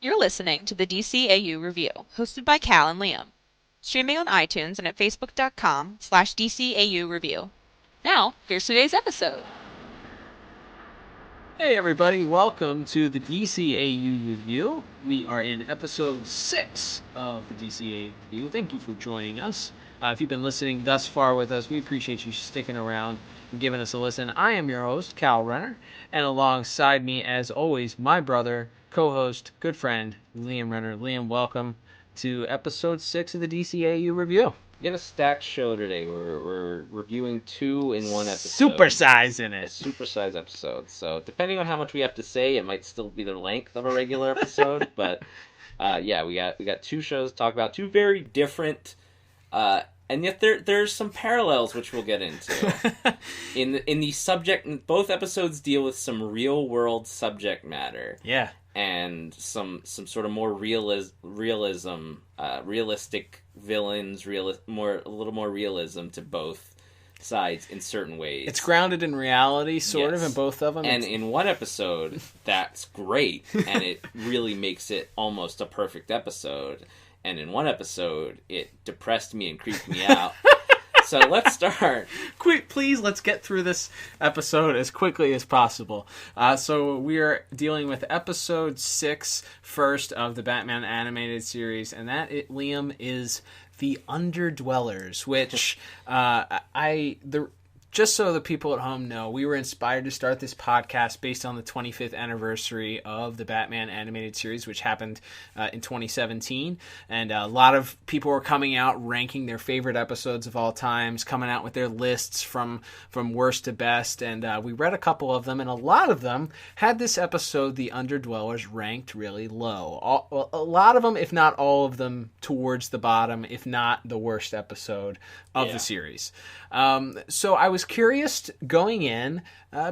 You're listening to the DCAU Review, hosted by Cal and Liam. Streaming on iTunes and at facebook.com/DCAU Review. Now, here's today's episode. Hey everybody, welcome to the DCAU Review. We are in episode 6 of the DCAU Review. Thank you for joining us. If you've been listening thus far with us, we appreciate you sticking around and giving us a listen. I am your host, Cal Renner, and alongside me, as always, my brother, co-host, good friend, Liam Renner. Liam, welcome to episode 6 of the DCAU Review. We got a stacked show today. We're reviewing 2 in one episode. Supersizing it. Supersize episode. So depending on how much we have to say, it might still be the length of a regular episode. But yeah, we got 2 shows to talk about, 2 very different, and yet there's some parallels which we'll get into. in the subject, both episodes deal with some real world subject matter. Yeah. And some sort of more realistic villains, a little more realism to both sides in certain ways. It's grounded in reality, sort of, Yes. in both of them. And in one episode, that's great, and it really makes it almost a perfect episode. And in one episode, it depressed me and creeped me out. So let's start. Quick, please, let's get through this episode as quickly as possible. So we are dealing with episode 6 first of the Batman animated series, and Liam, is the Underdwellers, which just so the people at home know, we were inspired to start this podcast based on the 25th anniversary of the Batman animated series, which happened in 2017. And a lot of people were coming out, ranking their favorite episodes of all times, coming out with their lists from worst to best. And we read a couple of them, and a lot of them had this episode, The Underdwellers, ranked really low. A lot of them, if not all of them, towards the bottom, if not the worst episode of the series. So I was curious going in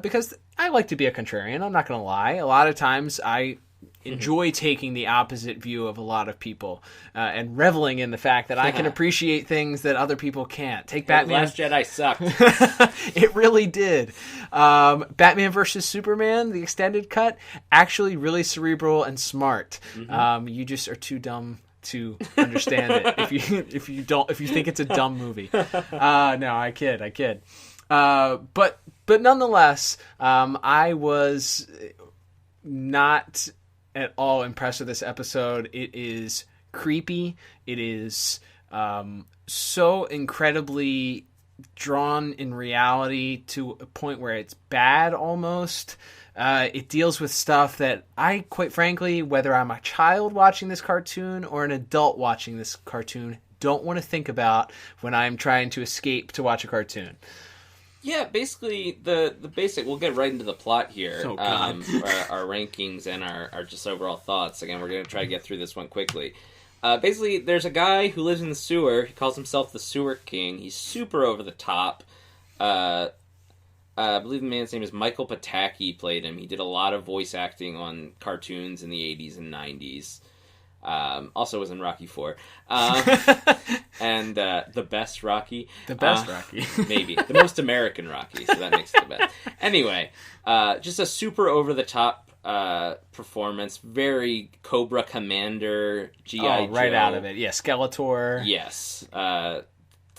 because I like to be a contrarian. I'm not going to lie. A lot of times I enjoy taking the opposite view of a lot of people and reveling in the fact that I can appreciate things that other people can't. Take Batman. Last Jedi sucked. It really did. Batman versus Superman, the extended cut, actually really cerebral and smart. You just are too dumb to understand it if you think it's a dumb movie. No, I kid. But nonetheless, I was not at all impressed with this episode. It is creepy. It is so incredibly drawn in reality to a point where it's bad almost. It deals with stuff that I, quite frankly, whether I'm a child watching this cartoon or an adult watching this cartoon, don't want to think about when I'm trying to escape to watch a cartoon. Yeah, basically, the basic... We'll get right into the plot here. Oh, God. Our rankings and our just overall thoughts. Again, we're going to try to get through this one quickly. Basically, there's a guy who lives in the sewer. He calls himself the Sewer King. He's super over the top. I believe the man's name is Michael Pataki, played him. He did a lot of voice acting on cartoons in the 80s and 90s. Also was in Rocky IV. And the best Rocky. The best Rocky. Maybe. The most American Rocky, so that makes it the best. Anyway, just a super over-the-top performance. Very Cobra Commander, G.I. Joe. Right out of it. Yeah, Skeletor. Yes.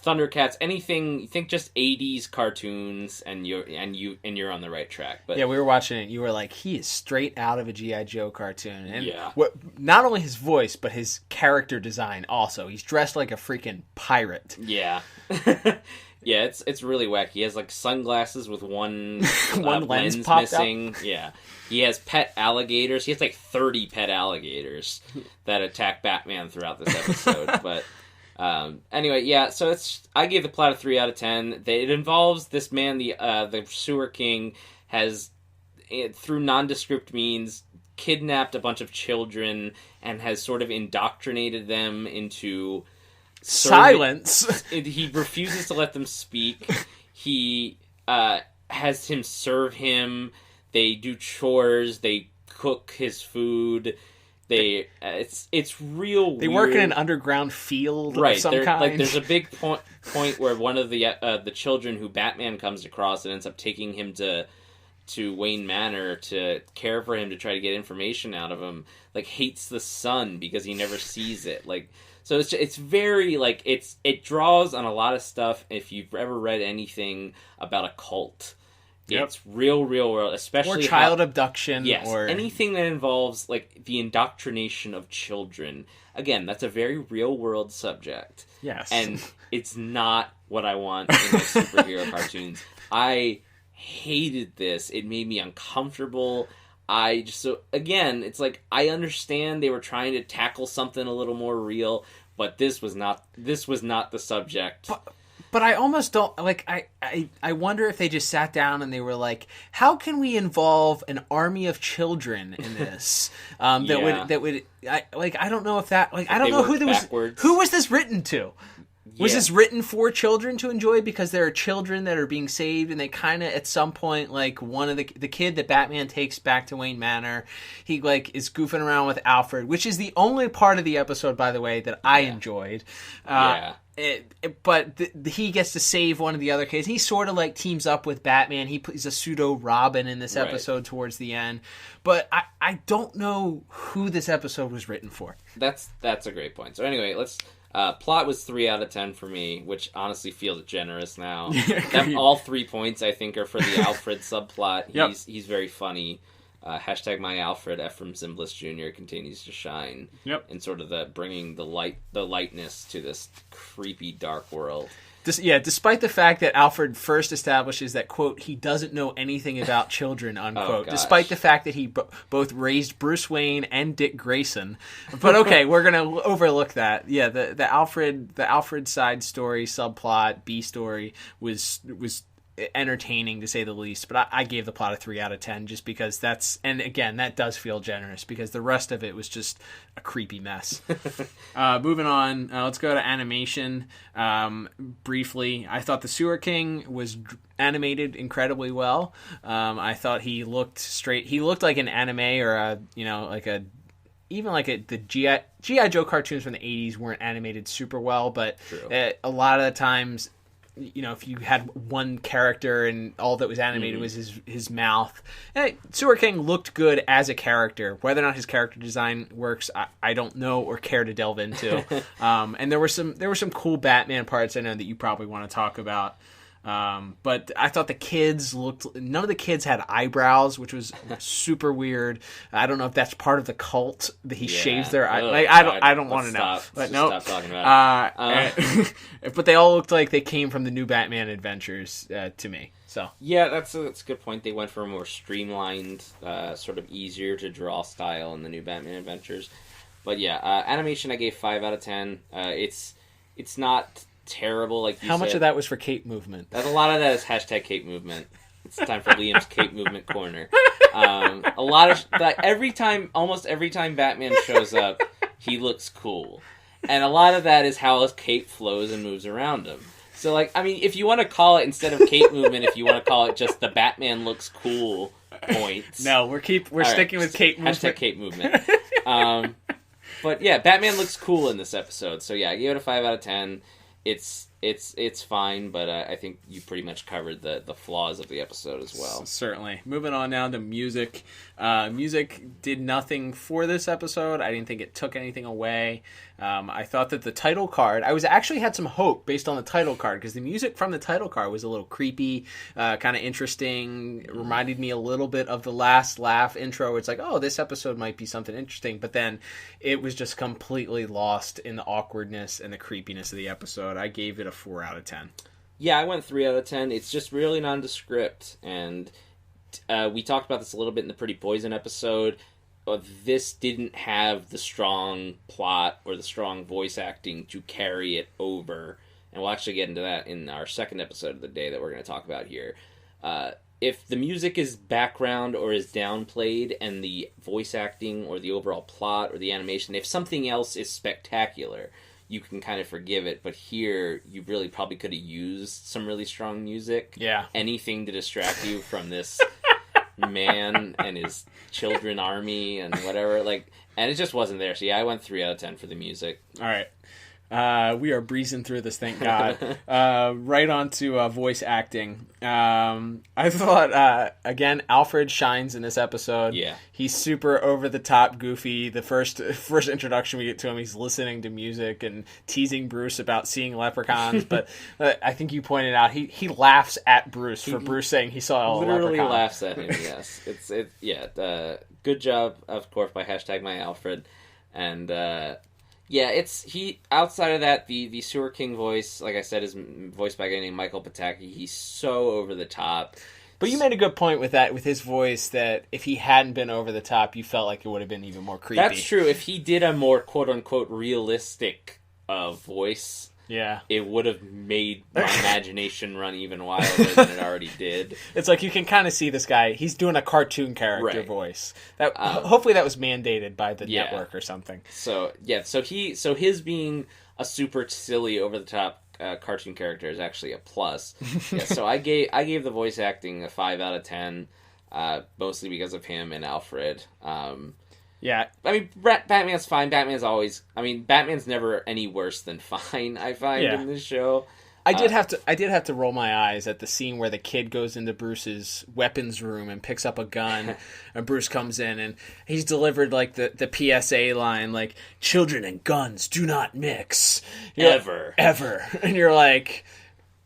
Thundercats, anything, you think just 80s cartoons, and you're on the right track. But yeah, we were watching it. You were like, he is straight out of a G.I. Joe cartoon. And yeah. Not only his voice, but his character design also. He's dressed like a freaking pirate. Yeah. Yeah, it's really wacky. He has like sunglasses with one lens missing. Up. Yeah. He has pet alligators. He has like 30 pet alligators that attack Batman throughout this episode. But anyway, yeah, so I gave the plot a 3 out of 10. It involves this man, the Sewer King, has, through nondescript means, kidnapped a bunch of children and has sort of indoctrinated them into silence. He refuses to let them speak. He has him serve him. They do chores. They cook his food. It's real weird. They work in an underground field right, of some kind. Like, there's a big point where one of the children who Batman comes across and ends up taking him to to Wayne Manor to care for him, to try to get information out of him, like hates the sun because he never sees it. Like, so it's very like it draws on a lot of stuff. If you've ever read anything about a cult, it's real world, especially or child abduction, yes, or anything that involves like the indoctrination of children. Again, that's a very real world subject. Yes, and it's not what I want in my superhero cartoons. I hated this. It made me uncomfortable. So again, it's like I understand they were trying to tackle something a little more real, but this was not the subject. But I almost don't like. I wonder if they just sat down and they were like, "How can we involve an army of children in this?" I don't know if that I don't know who was this written to. Was this written for children to enjoy because there are children that are being saved, and they kind of at some point, like one of the kid that Batman takes back to Wayne Manor, he like is goofing around with Alfred, which is the only part of the episode, by the way, that I enjoyed. But he gets to save one of the other kids. He sort of like teams up with Batman. He plays a pseudo Robin in this episode towards the end. But I don't know who this episode was written for. That's a great point. So anyway, let's. Plot was 3 out of 10 for me, which honestly feels generous now. All 3 points, I think, are for the Alfred subplot. He's very funny. Hashtag my Alfred, Ephraim Zimbalist Jr. continues to shine. And sort of bringing the lightness to this creepy, dark world. Despite the fact that Alfred first establishes that, quote, he doesn't know anything about children, unquote, despite the fact that he both raised Bruce Wayne and Dick Grayson. But okay, we're going to overlook that. Yeah, the Alfred side story, subplot, B story was entertaining to say the least, but I gave the plot a 3 out of 10 just because and again, that does feel generous because the rest of it was just a creepy mess. Moving on, let's go to animation. Briefly, I thought the Sewer King was animated incredibly well. I thought he looked like an anime or the G.I. Joe cartoons from the 80s weren't animated super well, but a lot of the times, if you had one character and all that was animated was his mouth. Sewer King looked good as a character. Whether or not his character design works, I don't know or care to delve into. And there were some cool Batman parts I know that you probably want to talk about. But I thought none of the kids had eyebrows, which was super weird. I don't know if that's part of the cult that he shaves their eyes. I don't want to know. But no, stop talking about it. But they all looked like they came from the new Batman adventures to me. So yeah, that's a good point. They went for a more streamlined, sort of easier to draw style in the new Batman adventures. But yeah, animation I gave 5 out of 10. It's not terrible, like you said. How much of that was for cape movement? A lot of that is hashtag cape movement. It's time for Liam's cape movement corner. A lot of almost every time Batman shows up, he looks cool, and a lot of that is how his cape flows and moves around him. So, like, I mean, if you want to call it instead of cape movement, if you want to call it just the Batman looks cool points. No, we're sticking with cape movement. Hashtag cape movement. But yeah, Batman looks cool in this episode. So yeah, I gave it a 5 out of 10. It's fine, but I think you pretty much covered the flaws of the episode as well. Certainly. Moving on now to music. Music did nothing for this episode. I didn't think it took anything away. I thought that the title card, I actually had some hope based on the title card, because the music from the title card was a little creepy, kind of interesting. It reminded me a little bit of the Last Laugh intro, where it's like, oh, this episode might be something interesting, but then it was just completely lost in the awkwardness and the creepiness of the episode. I gave it a 4 out of 10. Yeah, I went 3 out of 10. It's just really nondescript, and we talked about this a little bit in the Pretty Poison episode. This didn't have the strong plot or the strong voice acting to carry it over, and we'll actually get into that in our second episode of the day that we're going to talk about here. If the music is background or is downplayed, and the voice acting or the overall plot or the animation, if something else is spectacular, you can kind of forgive it. But here, you really probably could have used some really strong music. Yeah. Anything to distract you from this man and his children army and whatever. And it just wasn't there. So yeah, I went 3 out of 10 for the music. All right. We are breezing through this, thank God. Right on to voice acting. I thought, again, Alfred shines in this episode. Yeah. He's super over-the-top goofy. The first introduction we get to him, he's listening to music and teasing Bruce about seeing leprechauns. But I think you pointed out, he laughs at Bruce for Bruce saying he saw a leprechaun. Literally laughs at him, yes. Good job, of course, by #MyAlfred. And, he outside of that, the Sewer King voice, like I said, is voiced by a guy named Michael Pataki. He's so over the top. But you made a good point with that, with his voice, that if he hadn't been over the top, you felt like it would have been even more creepy. That's true. If he did a more quote-unquote realistic voice, it would have made my imagination run even wilder than it already did. It's like you can kind of see this guy. He's doing a cartoon character voice. That hopefully that was mandated by the network or something. So his being a super silly, over-the-top cartoon character is actually a plus. So I gave the voice acting a 5 out of 10, mostly because of him and Alfred. I mean, Batman's fine. Batman's never any worse than fine, I find, in this show. I did have to roll my eyes at the scene where the kid goes into Bruce's weapons room and picks up a gun, and Bruce comes in and he's delivered like the PSA line, like, "Children and guns do not mix." Ever. And you're like,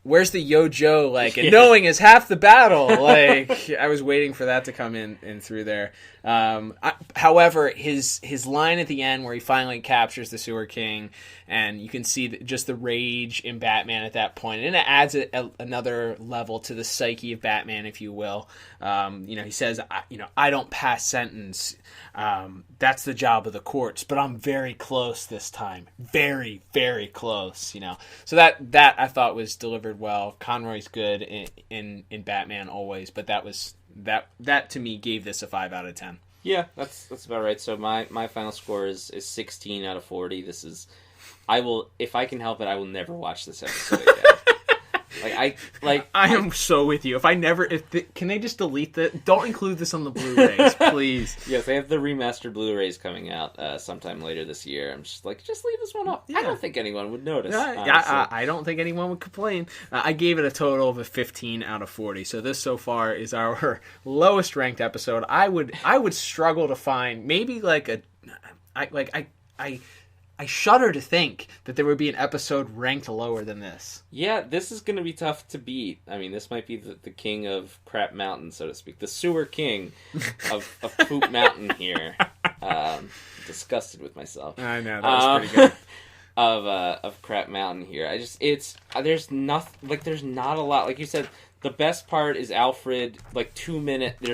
where's the Yo Joe, like, and knowing is half the battle. Like, I was waiting for that to come in through there. However, his line at the end where he finally captures the Sewer King, and you can see just the rage in Batman at that point, and it adds another level to the psyche of Batman, if you will. He says, I don't pass sentence. That's the job of the courts, but I'm very close this time. Very, very close, So that I thought was delivered well. Conroy's good in Batman always, but that to me gave this a 5 out of 10. Yeah, that's about right. So my final score is 16 out of 40. If I can help it, I will never watch this episode again. I am so with you. Can they just delete that? Don't include this on the Blu-rays, please. Yes, they have the remastered Blu-rays coming out sometime later this year. I'm just like, just leave this one up. Yeah. I don't think anyone would notice. I don't think anyone would complain. I gave it a total of a 15 out of 40. So this so far is our lowest ranked episode. I would struggle to find maybe I shudder to think that there would be an episode ranked lower than this. Yeah, this is going to be tough to beat. I mean, this might be the king of Crap Mountain, so to speak. The sewer king of Poop Mountain here. Disgusted with myself. I know, that was pretty good. Of Crap Mountain here. There's not a lot. Like you said, the best part is Alfred, there's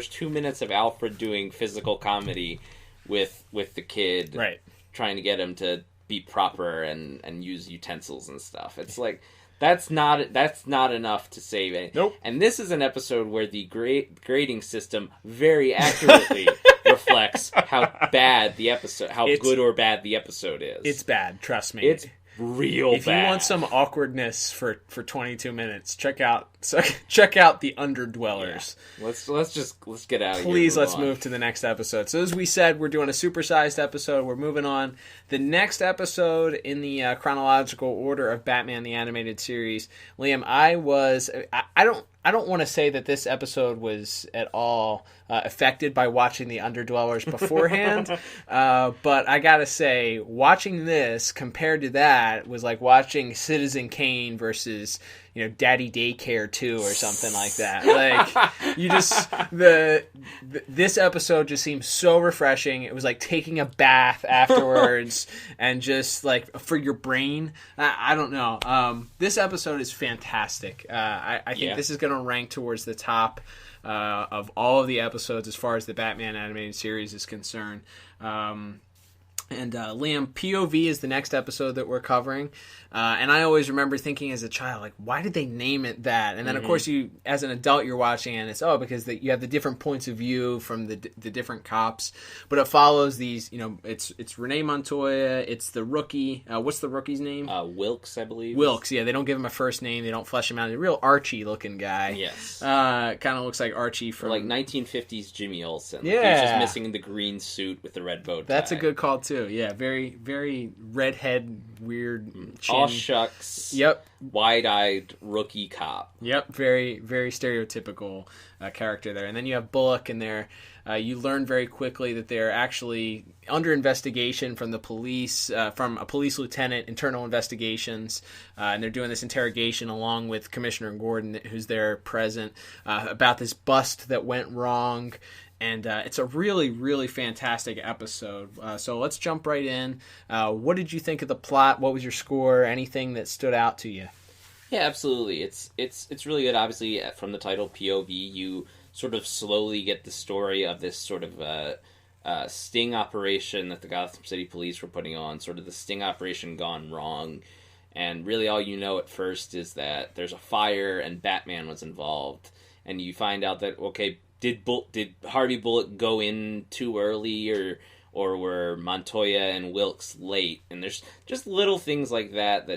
2 minutes of Alfred doing physical comedy with the kid. Right. Trying to get him to be proper and use utensils and stuff. It's like that's not enough to save it. Nope. And this is an episode where the grading system very accurately reflects how good or bad the episode is. It's bad, trust me. It's real bad. If you want some awkwardness for 22 minutes, check out the Underdwellers. Yeah. Let's get out of here. Please, let's move to the next episode. So as we said, we're doing a supersized episode. We're moving on. The next episode in the chronological order of Batman the Animated Series. Liam, I don't want to say that this episode was at all affected by watching the Underdwellers beforehand, but I gotta say, watching this compared to that was like watching Citizen Kane versus Daddy Daycare 2 or something like that. Like, you just this episode just seemed so refreshing. It was like taking a bath afterwards, and just like for your brain. I don't know. This episode is fantastic. I think this is going to rank towards the top of all of the episodes as far as the Batman animated series is concerned. And Liam, P.O.V. is the next episode that we're covering. And I always remember thinking as a child, like, why did they name it that? And then, of course, you, as an adult, you're watching it, and it's, because you have the different points of view from the different cops. But it follows these, it's Renee Montoya, it's the rookie. What's the rookie's name? Wilkes, I believe. Wilkes, yeah. They don't give him a first name. They don't flesh him out. He's a real Archie-looking guy. Yes. Kind of looks like Archie from... Like 1950s Jimmy Olsen. Yeah. He's just missing the green suit with the red bow tie. That's a good call, too. Yeah, very, very redhead weird chin. All shucks. Yep. Wide-eyed rookie cop. Yep. Very, very stereotypical character there. And then you have Bullock in there. You learn very quickly that they're actually under investigation from the police, from a police lieutenant, internal investigations, and they're doing this interrogation along with Commissioner Gordon, who's there present, about this bust that went wrong. And it's a really, really fantastic episode. So let's jump right in. What did you think of the plot? What was your score? Anything that stood out to you? Yeah, absolutely. It's really good. Obviously, from the title POV, you sort of slowly get the story of this sort of sting operation that the Gotham City Police were putting on, sort of the sting operation gone wrong. And really all you know at first is that there's a fire and Batman was involved. And you find out that, okay, did Harvey Bullock go in too early, or were Montoya and Wilkes late? And there's just little things like that,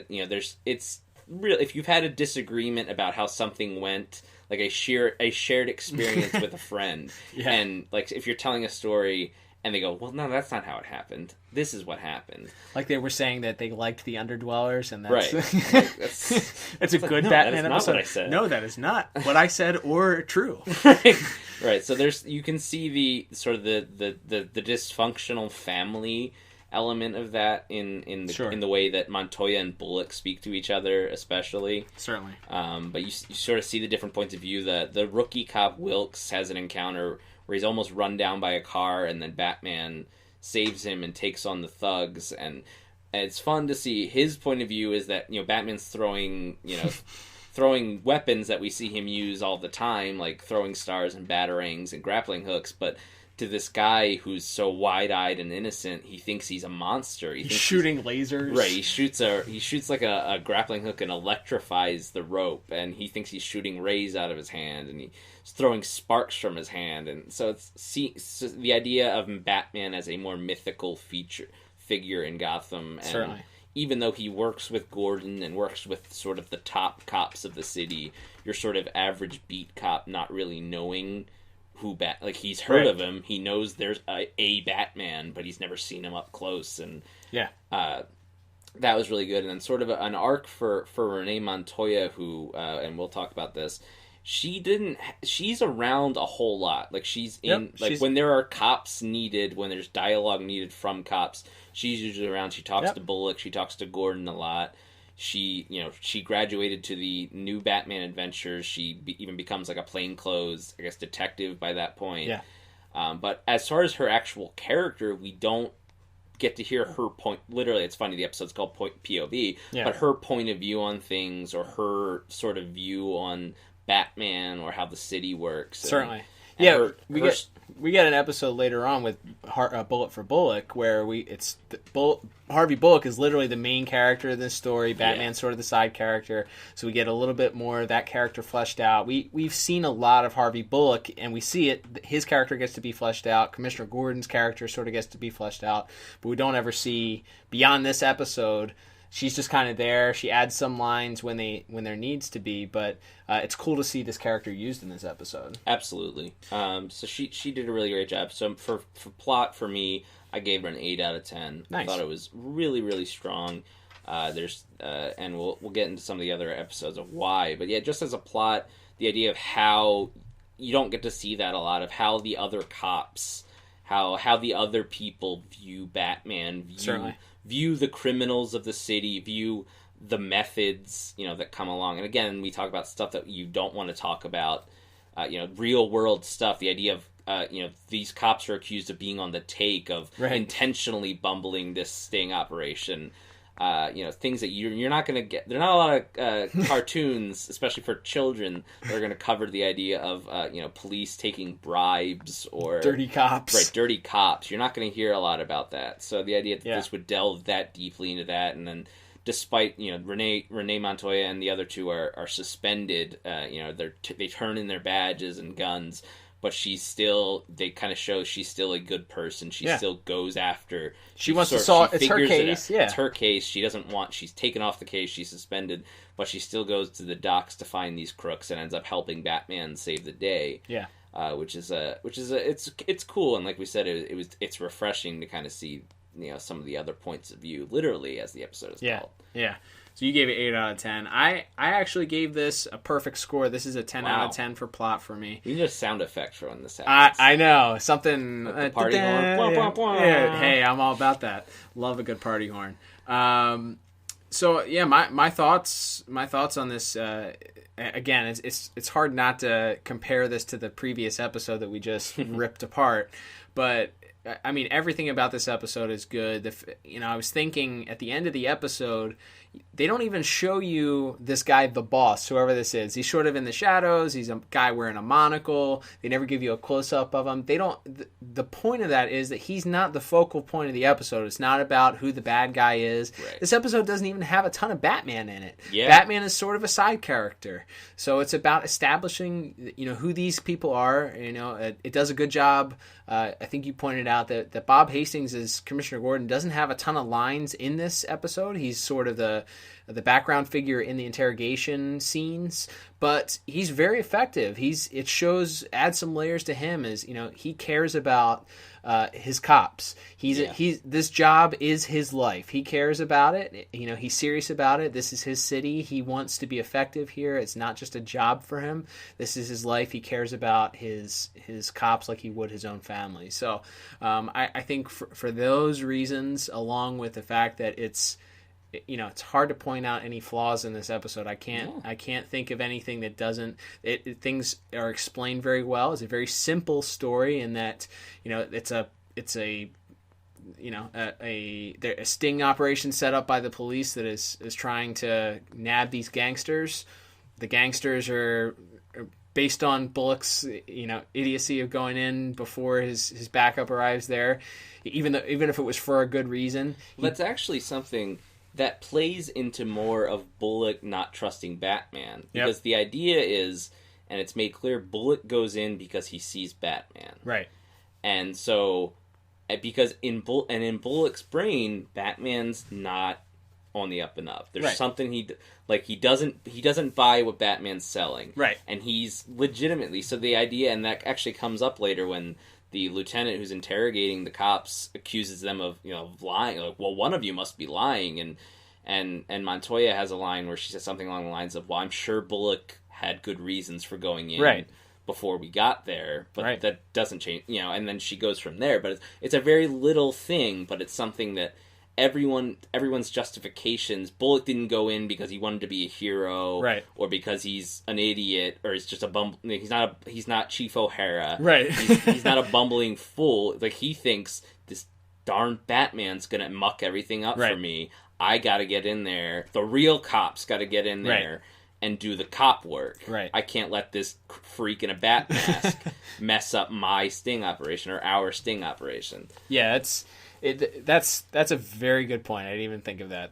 it's real. If you've had a disagreement about how something went, like a shared experience with a friend, yeah. And like if you're telling a story and they go, well, no, that's not how it happened. This is what happened. Like they were saying that they liked the Underdwellers, and that's right. it's a good no, Batman that is episode. Not what I said. No, that is not what I said or true. Right. So you can see the sort of the dysfunctional family element of that in the way that Montoya and Bullock speak to each other, especially. Certainly. But you sort of see the different points of view. The rookie cop Wilkes has an encounter where he's almost run down by a car, and then Batman saves him and takes on the thugs, and it's fun to see his point of view is that, Batman's throwing weapons that we see him use all the time, like throwing stars and batarangs and grappling hooks, but to this guy who's so wide-eyed and innocent, he thinks he's a monster. He's shooting lasers. Right, he shoots like a grappling hook and electrifies the rope, and he thinks he's shooting rays out of his hand, and he's throwing sparks from his hand, and so so the idea of Batman as a more mythical figure in Gotham, and certainly. Even though he works with Gordon and works with sort of the top cops of the city, your sort of average beat cop not really knowing who he's heard of him, he knows there's a Batman, but he's never seen him up close, and that was really good. And then sort of an arc for Renee Montoya, who and we'll talk about this. She's around a whole lot. Like she's when there are cops needed, when there's dialogue needed from cops, she's usually around. She talks to Bullock, she talks to Gordon a lot. She graduated to the new Batman adventures. She even becomes like a plainclothes, I guess, detective by that point. Yeah. But as far as her actual character, we don't get to hear her point. Literally, it's funny, the episode's called POV, but her point of view on things, or her sort of view on Batman, or how the city works. Certainly. We get an episode later on with Bullet for Bullock where Harvey Bullock is literally the main character in this story. Batman's sort of the side character, so we get a little bit more of that character fleshed out. We've seen a lot of Harvey Bullock, and we see it. His character gets to be fleshed out. Commissioner Gordon's character sort of gets to be fleshed out, but we don't ever see beyond this episode. She's just kind of there. She adds some lines when there needs to be, but it's cool to see this character used in this episode. Absolutely. So she did a really great job. So for plot, for me, I gave her an 8 out of 10. Nice. I thought it was really, really strong. And we'll get into some of the other episodes of why. But yeah, just as a plot, the idea of how you don't get to see that a lot, of how the other cops, how the other people view Batman, view the criminals of the city, view the methods, that come along. And again, we talk about stuff that you don't want to talk about, real world stuff. The idea of, these cops are accused of being on the take, of intentionally bumbling this sting operation. Things that you're not going to get. There are not a lot of cartoons, especially for children, that are going to cover the idea of, police taking bribes or dirty cops. Right, dirty cops. You're not going to hear a lot about that. So the idea that this would delve that deeply into that, and then despite Renee Montoya and the other two are suspended, they turn in their badges and guns. But they kind of show she's still a good person. She still goes after. She wants to solve. It's her case. It's her case. She doesn't want. She's taken off the case. She's suspended, but she still goes to the docks to find these crooks and ends up helping Batman save the day. Yeah. Which is it's cool, and like we said, it's refreshing to kind of see some of the other points of view, literally, as the episode is called. Yeah. So you gave it 8 out of 10. I actually gave this a perfect score. This is a 10 out of 10 for plot for me. We need a sound effect for when this happens. I know. Something... Like the party horn. Blah, blah, blah. Yeah, hey, I'm all about that. Love a good party horn. So, yeah, my thoughts on this... again, it's hard not to compare this to the previous episode that we just ripped apart. But... I mean, everything about this episode is good. I was thinking at the end of the episode, they don't even show you this guy, the boss, whoever this is. He's sort of in the shadows. He's a guy wearing a monocle. They never give you a close-up of him. The point of that is that he's not the focal point of the episode. It's not about who the bad guy is. Right. This episode doesn't even have a ton of Batman in it. Yeah. Batman is sort of a side character. So it's about establishing, who these people are. It does a good job. I think you pointed out that Bob Hastings as Commissioner Gordon doesn't have a ton of lines in this episode. He's sort of the background figure in the interrogation scenes, but he's very effective. Adds some layers to him as he cares about his cops. This job is his life. He cares about it. He's serious about it. This is his city. He wants to be effective here. It's not just a job for him. This is his life. He cares about his cops like he would his own family. So I think for those reasons, along with the fact that it's hard to point out any flaws in this episode. I can't think of anything that doesn't. Things are explained very well. It's a very simple story in that it's a sting operation set up by the police that is trying to nab these gangsters. The gangsters are based on Bullock's idiocy of going in before his backup arrives there, even if it was for a good reason. That's actually something that plays into more of Bullock not trusting Batman. Because the idea is, and it's made clear, Bullock goes in because he sees Batman. Right. And so, because in Bullock's brain, Batman's not on the up and up. There's something he doesn't buy what Batman's selling. Right. And he's legitimately, so the idea, and that actually comes up later when the lieutenant who's interrogating the cops accuses them of lying. Like, well, one of you must be lying, and Montoya has a line where she says something along the lines of, "Well, I'm sure Bullock had good reasons for going in before we got there, but that doesn't change." And then she goes from there. But it's a very little thing, but it's something that everyone's justifications. Bullock didn't go in because he wanted to be a hero, or because he's an idiot, or he's just a bum. He's not Chief O'Hara, He's not a bumbling fool. Like, he thinks this darn Batman's gonna muck everything up for me. I gotta get in there. The real cops gotta get in there and do the cop work. I can't let this freak in a bat mask mess up my sting operation or our sting operation. Yeah, that's a very good point. I didn't even think of that.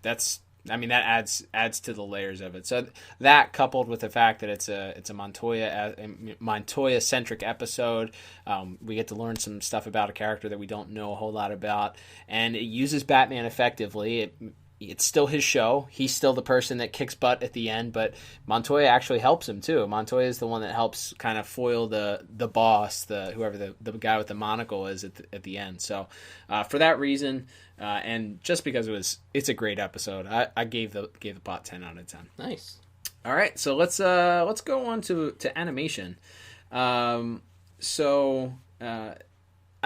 That adds to the layers of it. So that, coupled with the fact that it's a Montoya centric episode, we get to learn some stuff about a character that we don't know a whole lot about, and it uses Batman effectively. It's still his show. He's still the person that kicks butt at the end, but Montoya actually helps him too. Montoya is the one that helps kind of foil the boss, whoever the guy with the monocle is at the end. So for that reason, and just because it's a great episode, I gave the plot 10 out of 10. Nice. All right, so let's go on to animation. I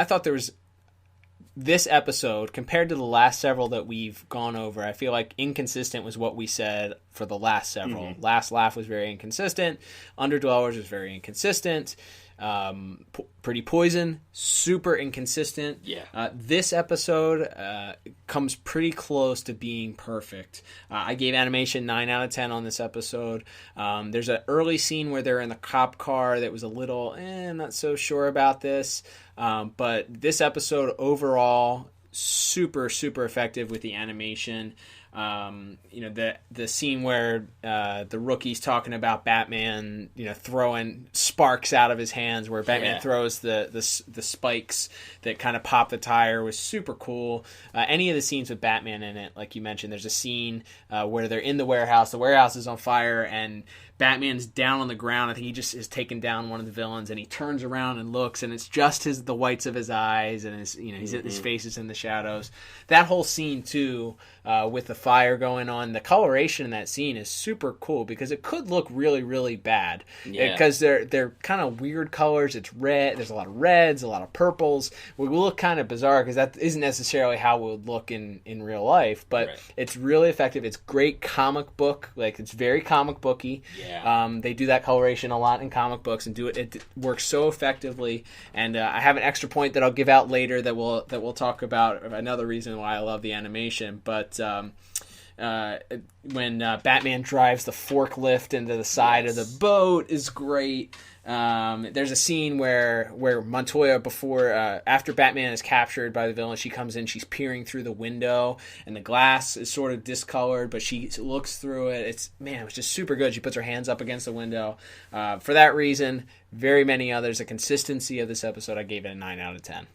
thought there was. This episode, compared to the last several that we've gone over, I feel like inconsistent was what we said for the last several. Mm-hmm. Last Laugh was very inconsistent. Underdwellers was very inconsistent. Pretty Poison, super inconsistent. Yeah. This episode comes pretty close to being perfect. I gave animation 9 out of 10 on this episode. There's an early scene where they're in the cop car that was a little, I'm not so sure about this. But this episode overall, super, super effective with the animation. The scene where the rookie's talking about Batman, throwing sparks out of his hands, where Batman throws the spikes that kind of pop the tire, was super cool. Any of the scenes with Batman in it, like you mentioned, there's a scene where they're in the warehouse is on fire, and Batman's down on the ground. I think he just is taking down one of the villains, and he turns around and looks, and it's just the whites of his eyes, and his face is in the shadows. That whole scene too, with the fire going on, the coloration in that scene is super cool because it could look really, really bad because they're kind of weird colors. It's red. There's a lot of reds, a lot of purples. We look kind of bizarre because that isn't necessarily how we would look in real life, but it's really effective. It's great comic book, like it's very comic booky. They do that coloration a lot in comic books and it works so effectively. And I have an extra point that I'll give out later that we'll talk about another reason why I love the animation. But when Batman drives the forklift into the side of the boat is great. There's a scene where Montoya, after Batman is captured by the villain, she comes in, she's peering through the window, and the glass is sort of discolored, but she looks through it. It's just super good. She puts her hands up against the window. For that reason, very many others, the consistency of this episode, I gave it a 9 out of 10.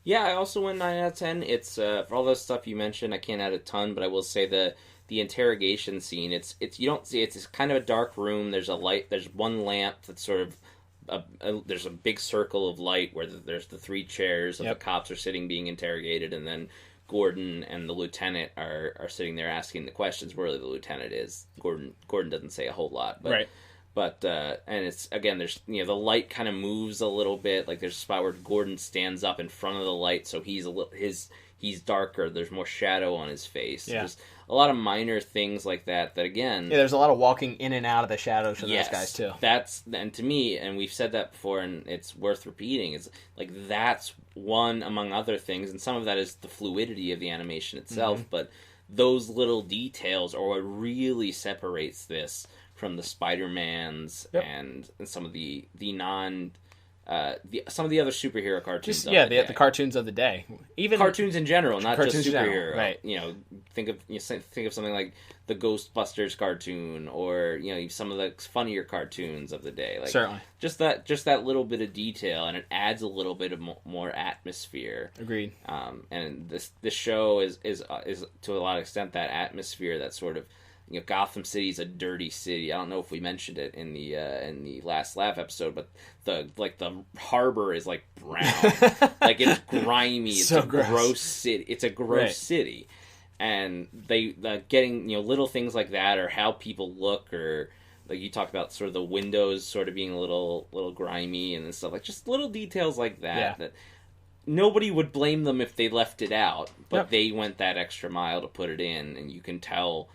Yeah, I also went 9 out of 10. It's for all those stuff you mentioned, I can't add a ton, but I will say the interrogation scene, it's you don't see, it's kind of a dark room. There's a light, there's one lamp that's sort of there's a big circle of light where there's the 3 chairs of the cops are sitting being interrogated, and then Gordon and the lieutenant are sitting there asking the questions. Where the lieutenant is, Gordon doesn't say a whole lot, but and it's again, there's the light kind of moves a little bit. Like there's a spot where Gordon stands up in front of the light, so he's darker. There's more shadow on his face. There's a lot of minor things like that again... Yeah, there's a lot of walking in and out of the shadows for those guys, too. And to me, and we've said that before, and it's worth repeating, is like that's one among other things, and some of that is the fluidity of the animation itself, but those little details are what really separates this from the Spider-Mans and some of the non... some of the other superhero cartoons. The cartoons of the day. Even cartoons in general, not just superhero. Right. Think of something like the Ghostbusters cartoon, or some of the funnier cartoons of the day. Like certainly, just that little bit of detail, and it adds a little bit of more atmosphere. Agreed. And this show is to a lot of extent that atmosphere, that sort of. Gotham City is a dirty city. I don't know if we mentioned it in the Last Laugh episode, but the harbor is like brown, like it's grimy. It's so gross city. It's a gross city, and they getting little things like that, or how people look, or like you talked about sort of the windows sort of being a little grimy and stuff, like just little details like that that nobody would blame them if they left it out, but they went that extra mile to put it in, and you can tell.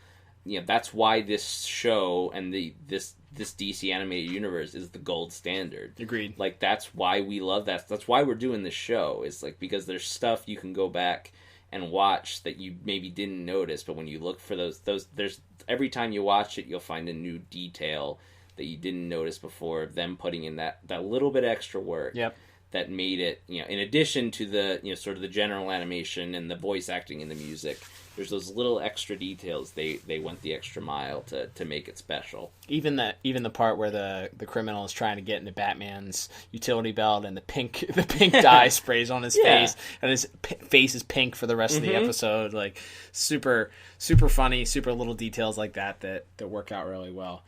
That's why this show and this DC animated universe is the gold standard. Agreed. Like that's why we love that. That's why we're doing this show. Is like because there's stuff you can go back and watch that you maybe didn't notice, but when you look for those there's every time you watch it, you'll find a new detail that you didn't notice before. Of them putting in that little bit extra work. Yep. That made it, in addition to the sort of the general animation and the voice acting and the music. There's those little extra details they went the extra mile to make it special. Even the part where the criminal is trying to get into Batman's utility belt and the pink dye sprays on his face and his face is pink for the rest of the episode. Like super super funny, super little details like that work out really well.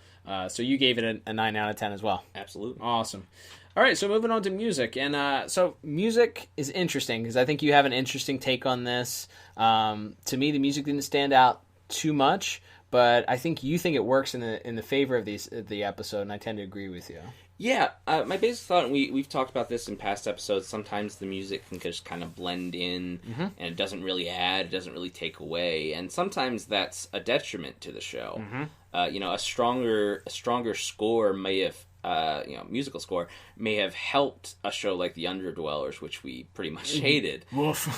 So you gave it a 9 out of 10 as well. Absolutely. Awesome. All right, so moving on to music. And so music is interesting because I think you have an interesting take on this. To me, the music didn't stand out too much, but I think you think it works in the favor of the episode, and I tend to agree with you. Yeah, my basic thought, and we've talked about this in past episodes, sometimes the music can just kind of blend in, and it doesn't really add, it doesn't really take away, and sometimes that's a detriment to the show. A stronger score may have, musical score may have helped a show like the Underdwellers, which we pretty much hated.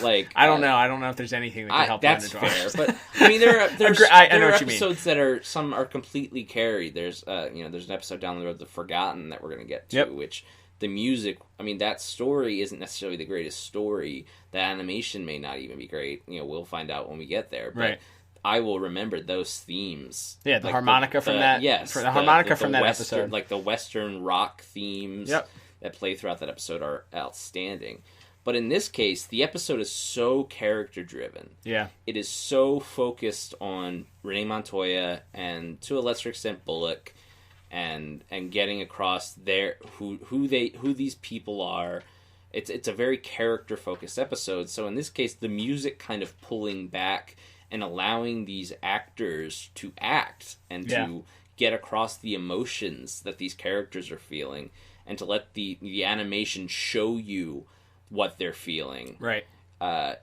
Like I don't know if there's anything that can help. That's the Underdwellers. fair, but I mean there are episodes that are some are completely carried. There's there's an episode down the road, The Forgotten, that we're going to get to, which the music. I mean that story isn't necessarily the greatest story. The animation may not even be great. We'll find out when we get there. But I will remember those themes. Yeah, the harmonica from that. Yes, the harmonica from that episode. Like the Western rock themes that play throughout that episode are outstanding. But in this case, the episode is so character driven. Yeah, it is so focused on Renee Montoya and to a lesser extent Bullock, and getting across who these people are. It's a very character focused episode. So in this case, the music kind of pulling back and allowing these actors to act and to get across the emotions that these characters are feeling, and to let the animation show you what they're feeling. Right.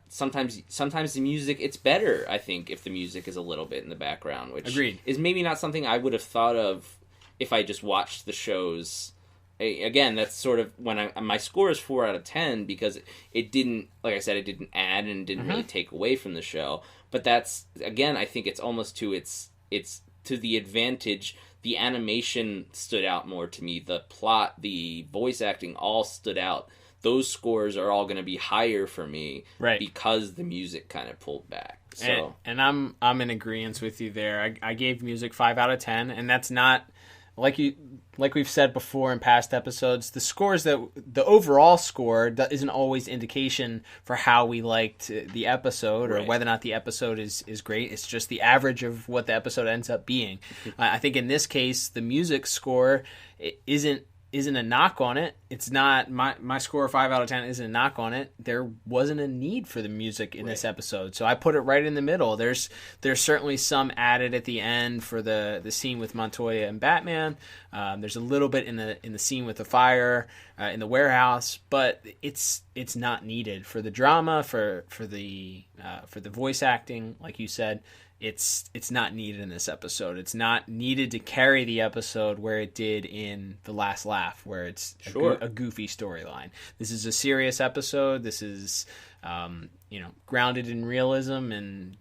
Sometimes the music, it's better, I think, if the music is a little bit in the background, which Agreed. is maybe not something I would have thought of if I just watched the shows. Again, that's sort of when my score is 4 out of 10 because it didn't, like I said, it didn't add and didn't really take away from the show. But that's, again, I think it's almost to it's to the advantage. The animation stood out more to me. The plot, the voice acting, all stood out. Those scores are all going to be higher for me, right, because the music kind of pulled back. So, and I'm in agreement with you there. I gave music 5 out of 10, and that's not like we've said before in past episodes. The scores the overall score isn't always indication for how we liked the episode or whether or not the episode is great. It's just the average of what the episode ends up being. I think in this case, the music score isn't a knock on it. It's not my score of 5 out of 10 isn't a knock on it. There wasn't a need for the music in this episode, so I put it right in the middle. There's certainly some added at the end for the scene with Montoya and Batman. There's a little bit in the scene with the fire in the warehouse, but it's not needed for the drama, for the voice acting, like you said. It's not needed in this episode. It's not needed to carry the episode where it did in The Last Laugh, where it's a goofy storyline. This is a serious episode. This is grounded in realism and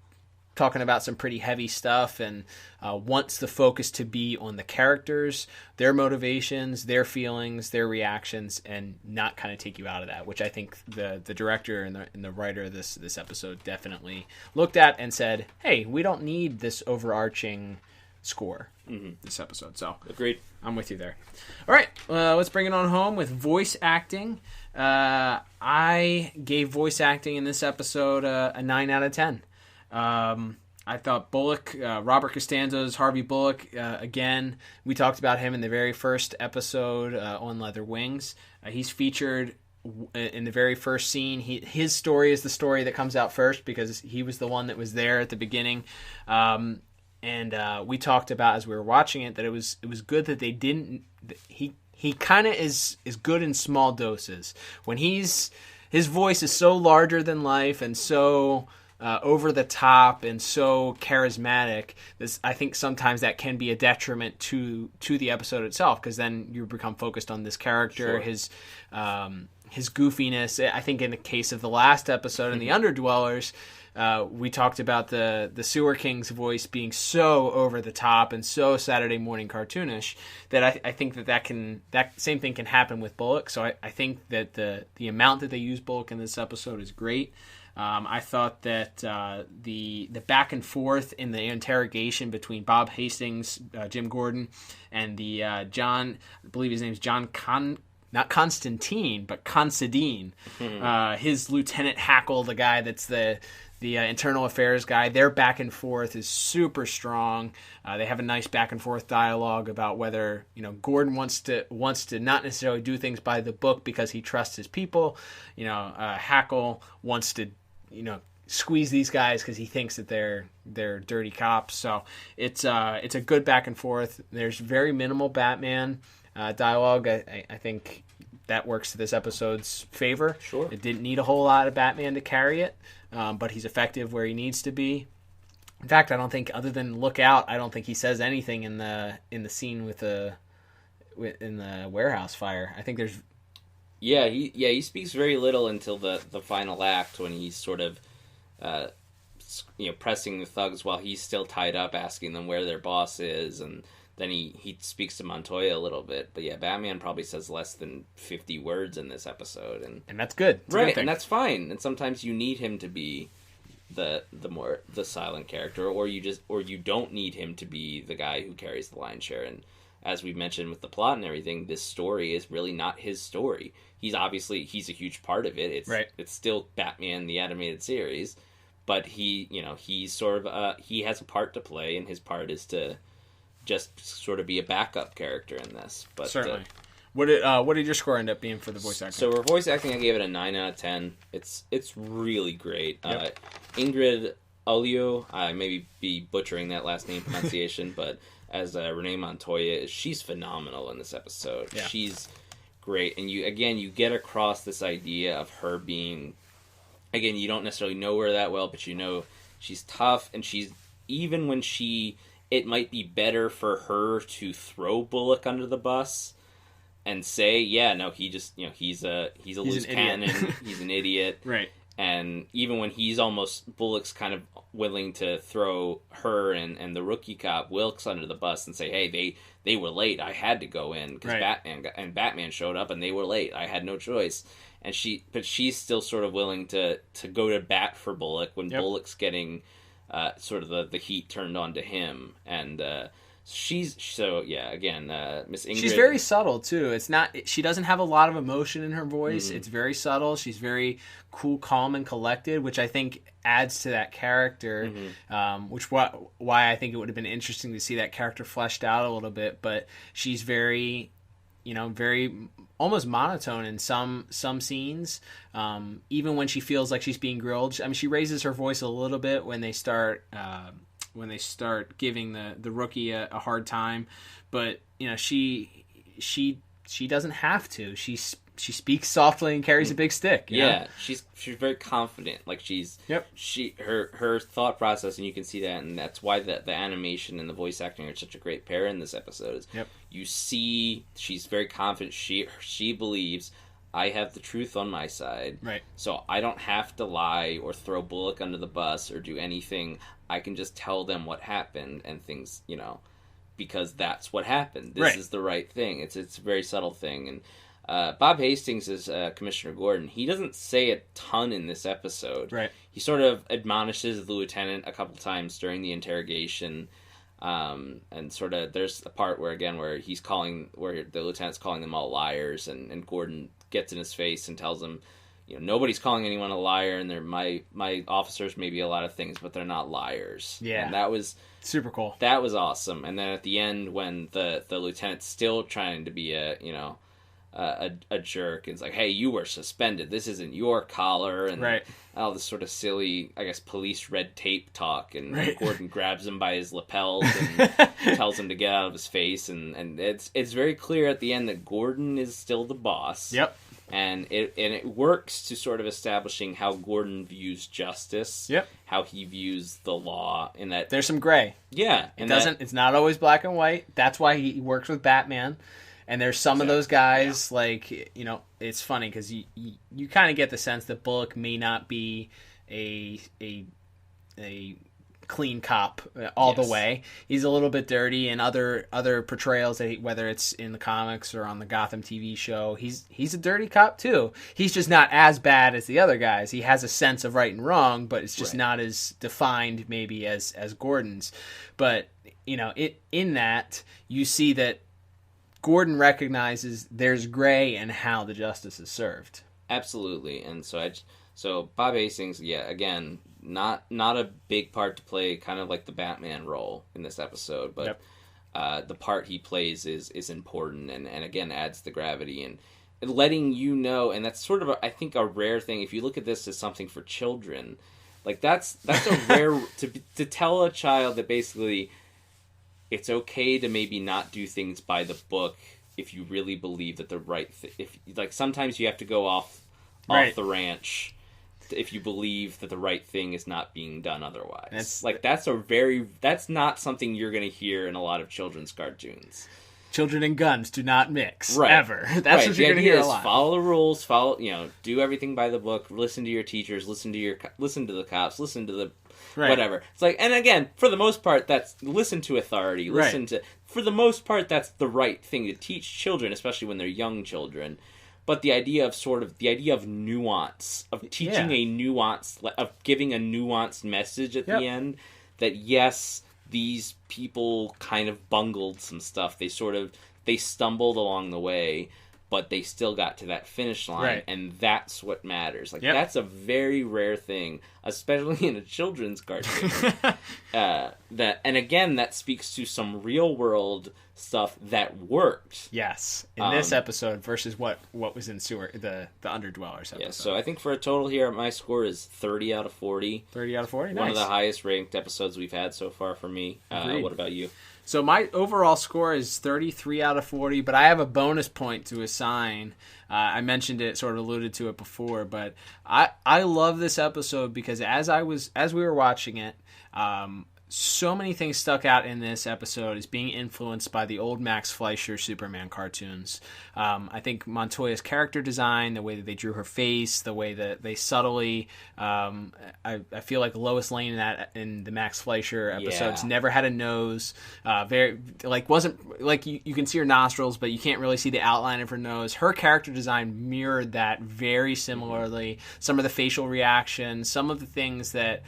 talking about some pretty heavy stuff, and wants the focus to be on the characters, their motivations, their feelings, their reactions, and not kind of take you out of that, which I think the director and the writer of this episode definitely looked at and said, hey, we don't need this overarching score this episode. So agreed. I'm with you there. All right, let's bring it on home with voice acting. I gave voice acting in this episode a 9 out of 10. I thought Bullock, Robert Costanzo's Harvey Bullock, again, we talked about him in the very first episode on Leather Wings. He's featured in the very first scene. His story is the story that comes out first because he was the one that was there at the beginning. And we talked about, as we were watching it, that it was good that they didn't... He kind of is good in small doses. When his voice is so larger than life and so... over the top and so charismatic, I think sometimes that can be a detriment to the episode itself, because then you become focused on this character, his goofiness. I think in the case of the last episode in the Underdwellers, we talked about the Sewer King's voice being so over the top and so Saturday morning cartoonish that I think that same thing can happen with Bullock. So I think that the amount that they use Bullock in this episode is great. I thought that the back and forth in the interrogation between Bob Hastings, Jim Gordon, and the John, I believe his name's John not Constantine, but Considine, his Lieutenant Hackle, the guy that's the internal affairs guy. Their back and forth is super strong. They have a nice back and forth dialogue about whether Gordon wants to not necessarily do things by the book because he trusts his people. Hackle wants to squeeze these guys because he thinks that they're dirty cops. So it's a good back and forth. There's very minimal Batman dialogue. I think that works to this episode's favor. Sure. It didn't need a whole lot of Batman to carry it, but he's effective where he needs to be. In fact, I don't think, other than look out, I don't think he says anything in the scene in the warehouse fire. I think there's... he speaks very little until the final act, when he's sort of pressing the thugs while he's still tied up, asking them where their boss is, and then he speaks to Montoya a little bit. But yeah, Batman probably says less than 50 words in this episode, and that's good. It's right, and that's fine. And sometimes you need him to be the silent character, or you don't need him to be the guy who carries the lion's share. And as we mentioned with the plot and everything, this story is really not his story. He's a huge part of it. It's still Batman the animated series, but he's sort of he has a part to play, and his part is to just sort of be a backup character in this. But certainly. What did your score end up being for the voice acting? So for voice acting, I gave it a 9 out of 10. It's really great. Yep. Ingrid Olio, I may be butchering that last name pronunciation, but as Renee Montoya, she's phenomenal in this episode. Yeah. She's great, and you get across this idea of her being, again, you don't necessarily know her that well, but you know she's tough, and she's, even when it might be better for her to throw Bullock under the bus and say, yeah, no, he's a loose cannon, he's an idiot. Right. And even when he's almost, Bullock's kind of willing to throw her and the rookie cop, Wilkes, under the bus and say, hey, they were late, I had to go in, because Batman showed up and they were late, I had no choice. But she's still sort of willing to go to bat for Bullock when Bullock's getting sort of the heat turned on to him. And Miss Ingrid. She's very subtle too. She doesn't have a lot of emotion in her voice. Mm-hmm. It's very subtle. She's very cool, calm, and collected, which I think adds to that character. Mm-hmm. Why I think it would have been interesting to see that character fleshed out a little bit. But she's very, very almost monotone in some scenes. Even when she feels like she's being grilled, I mean, she raises her voice a little bit when they start. When they start giving the rookie a hard time, but she doesn't have to. She speaks softly and carries a big stick. You know? She's very confident. Like her thought process, and you can see that, and that's why the animation and the voice acting are such a great pair in this episode. You see, she's very confident. She believes, I have the truth on my side. Right. So I don't have to lie or throw Bullock under the bus or do anything. I can just tell them what happened and things, because that's what happened. This is the right thing. It's a very subtle thing. And Bob Hastings is Commissioner Gordon. He doesn't say a ton in this episode. Right. He sort of admonishes the lieutenant a couple times during the interrogation. And sort of there's a part where the lieutenant's calling them all liars, and Gordon gets in his face and tells him, nobody's calling anyone a liar, and my officers may be a lot of things, but they're not liars. Yeah. And that was super cool. That was awesome. And then at the end, when the lieutenant's still trying to be a jerk, and it's like, hey, you were suspended, this isn't your collar, and all this sort of silly, I guess, police red tape talk, and Gordon grabs him by his lapels and tells him to get out of his face, and it's very clear at the end that Gordon is still the boss. Yep. And it works to sort of establishing how Gordon views justice. Yep. How he views the law, in that there's some gray. Yeah. It's not always black and white. That's why he works with Batman. And there's some of those guys, it's funny because you kind of get the sense that Bullock may not be a clean cop all the way. He's a little bit dirty, and other portrayals that whether it's in the comics or on the Gotham TV show, he's a dirty cop too. He's just not as bad as the other guys. He has a sense of right and wrong, but it's just not as defined maybe as Gordon's. But in that you see that Gordon recognizes there's gray in how the justice is served. Absolutely. And so Bob Hastings, again, not a big part to play, kind of like the Batman role in this episode, but the part he plays is important, and again adds the gravity and letting you know, and that's sort of I think a rare thing. If you look at this as something for children, like that's a rare to tell a child that basically it's okay to maybe not do things by the book if you really believe that the right if sometimes you have to go off the ranch if you believe that the right thing is not being done otherwise. That's not something you're going to hear in a lot of children's cartoons. Children and guns do not mix ever. That's what you're going to hear a lot. Follow the rules. Do everything by the book. Listen to your teachers. Listen to the cops. Listen to the whatever. It's like, and again, for the most part, that's listen to authority. For the most part, that's the right thing to teach children, especially when they're young children. But the idea of nuance, of teaching a nuance, of giving a nuanced message at the end, that yes, these people kind of bungled some stuff. They stumbled along the way, but they still got to that finish line, right. and that's what matters. Like, yep. That's a very rare thing, especially in a children's cartoon. And again, that speaks to some real world stuff that worked. Yes, in this episode versus what was in the Underdwellers episode. Yeah, so I think for a total here, my score is 30 out of 40. 30 out of 40, nice. One of the highest ranked episodes we've had so far for me. What about you? So my overall score is 33 out of 40, but I have a bonus point to assign. I mentioned it, sort of alluded to it before, but I love this episode because as we were watching it, so many things stuck out in this episode as being influenced by the old Max Fleischer Superman cartoons. I think Montoya's character design, the way that they drew her face, the way that they subtly, I feel like Lois Lane in the Max Fleischer episodes never had a nose. Very wasn't like you can see her nostrils, but you can't really see the outline of her nose. Her character design mirrored that very similarly. Some of the facial reactions, some of the things that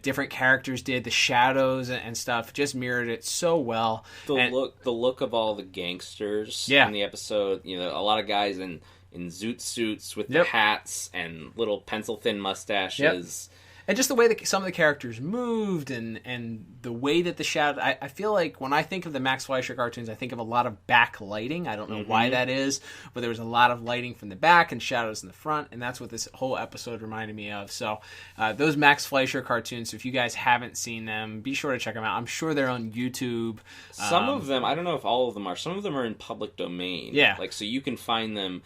different characters did, the shadows and stuff, just mirrored it so well. The look of all the gangsters in the episode, a lot of guys in zoot suits with the hats and little pencil thin mustaches. Yep. And just the way that some of the characters moved and the way that the shadow... I feel like when I think of the Max Fleischer cartoons, I think of a lot of backlighting. I don't know why that is, but there was a lot of lighting from the back and shadows in the front, and that's what this whole episode reminded me of. So those Max Fleischer cartoons, if you guys haven't seen them, be sure to check them out. I'm sure they're on YouTube. Some of them, I don't know if all of them are, some of them are in public domain. Yeah. So you can find them...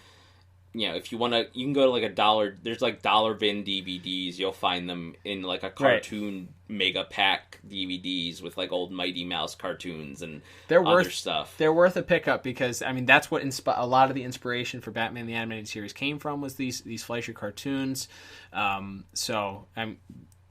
if you want to, you can go to like there's like dollar bin DVDs. You'll find them in like a cartoon mega pack DVDs with like old Mighty Mouse cartoons and other stuff. They're worth a pickup because, I mean, that's what a lot of the inspiration for Batman the Animated Series came from, was these Fleischer cartoons. So I'm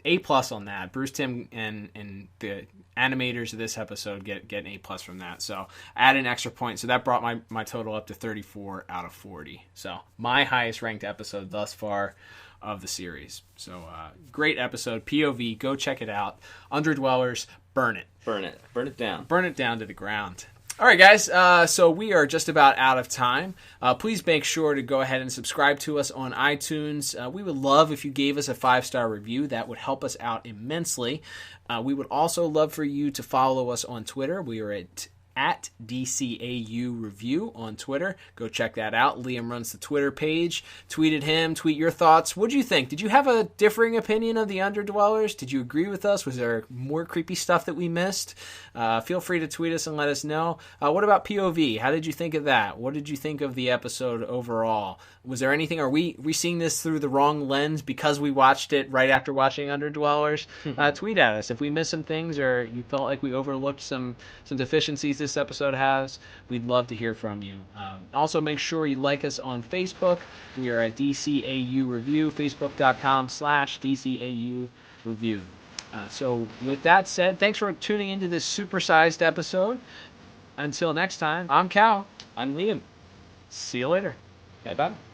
A+ on that. Bruce Timm and the animators of this episode get an A+ from that. So add an extra point. So that brought my total up to 34 out of 40. So my highest ranked episode thus far of the series. So great episode. P.O.V. Go check it out. Underdwellers, burn it. Burn it down. Burn it down to the ground. All right, guys, so we are just about out of time. Please make sure to go ahead and subscribe to us on iTunes. We would love if you gave us a 5-star review. That would help us out immensely. We would also love for you to follow us on Twitter. We are at DCAU Review on Twitter. Go check that out. Liam runs the Twitter page. Tweet at him. Tweet your thoughts. What do you think? Did you have a differing opinion of the Underdwellers? Did you agree with us? Was there more creepy stuff that we missed? Feel free to tweet us and let us know. What about P.O.V.? How did you think of that? What did you think of the episode overall? Was there anything? Are we seeing this through the wrong lens because we watched it right after watching Underdwellers? Tweet at us if we missed some things or you felt like we overlooked some deficiencies this episode has. We'd love to hear from you. Also, make sure you like us on Facebook. We are at DCAU Review, facebook.com/DCAU Review. So with that said, thanks for tuning into this supersized episode. Until next time, I'm Cal. I'm Liam. See you later. Bye-bye.